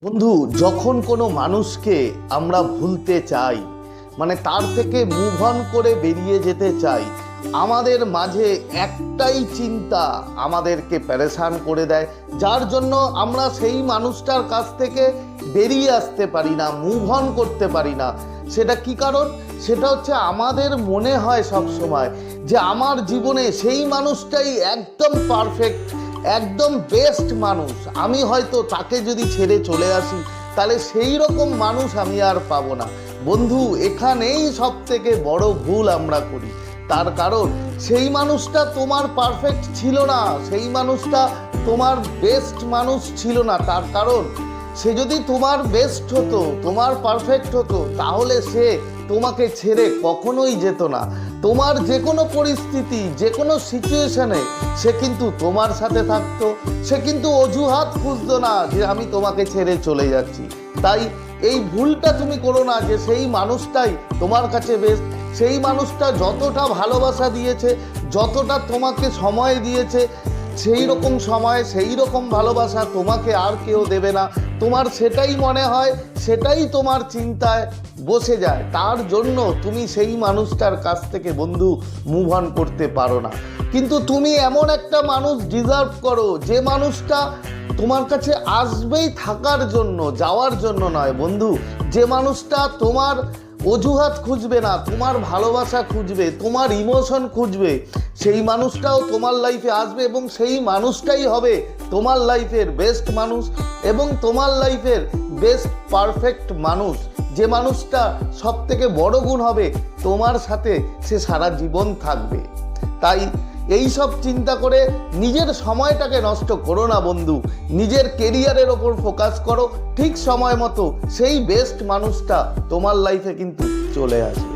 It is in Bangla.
বন্ধু, যখন কোনো মানুষকে আমরা ভুলতে চাই, মানে তার থেকে মুভ অন করে বেরিয়ে যেতে চাই, আমাদের মাঝে একটাই চিন্তা আমাদেরকে পেরেশান করে দেয়, যার জন্য আমরা সেই মানুষটার কাছ থেকে বেরিয়ে আসতে পারি না, মুভ অন করতে পারি না। সেটা কি কারণ? সেটা হচ্ছে আমাদের মনে হয় সব সময় যে আমার জীবনে সেই মানুষটাই একদম পারফেক্ট, একদম বেস্ট মানুষ। আমি হয়তো তাকে যদি ছেড়ে চলে আসি তাহলে সেই রকম মানুষ আমি আর পাবো না। বন্ধু, এখানেই সব থেকে বড় ভুল আমরা করি। তার কারণ সেই মানুষটা তোমার পারফেক্ট ছিল না, সেই মানুষটা তোমার বেস্ট মানুষ ছিল না। তার কারণ সে যদি তোমার বেস্ট হতো, তোমার পারফেক্ট হতো, তাহলে সে তোমাকে ছেড়ে কখনোই যেত না। তোমার যে কোনো পরিস্থিতি, যে কোনো সিচুয়েশনে সে কিন্তু তোমার সাথে থাকতো। সে কিন্তু অজুহাত খুঁজতো না যে আমি তোমাকে ছেড়ে চলে যাচ্ছি। তাই এই ভুলটা তুমি করো না যে সেই মানুষটাই তোমার কাছে বেস্ট। সেই মানুষটা যতটা ভালোবাসা দিয়েছে, যতটা তোমাকে সময় দিয়েছে, সেই রকম সময়, সেই রকম ভালোবাসা তোমাকে আর কেউ দেবে না। তোমার সেটাই মনে হয়, সেটাই তোমার চিন্তায় বসে যায়। তার জন্য তুমি সেই মানুষটার কাছ থেকে বন্ধু মুভ অন করতে পারো না। কিন্তু তুমি এমন একটা মানুষ ডিজার্ভ করো যে মানুষটা তোমার কাছে আসবেই থাকার জন্য, যাওয়ার জন্য নয়। বন্ধু, যে মানুষটা তোমার অজুহাত খুঁজবে না, তোমার ভালোবাসা খুঁজবে, তোমার ইমোশন খুঁজবে, সেই মানুষটাও তোমার লাইফে আসবে এবং সেই মানুষটাই হবে তোমার লাইফের বেস্ট মানুষ এবং তোমার লাইফের বেস্ট পারফেক্ট মানুষ। যে মানুষটা সব থেকে বড় গুণ হবে, তোমার সাথে সে সারা জীবন থাকবে। তাই এই সব চিন্তা করে নিজের সময়টাকে নষ্ট করো না বন্ধু। নিজের কেরিয়ারের ওপর ফোকাস করো। ঠিক সময় মতো সেই বেস্ট মানুষটা তোমার লাইফে কিন্তু চলে আসে।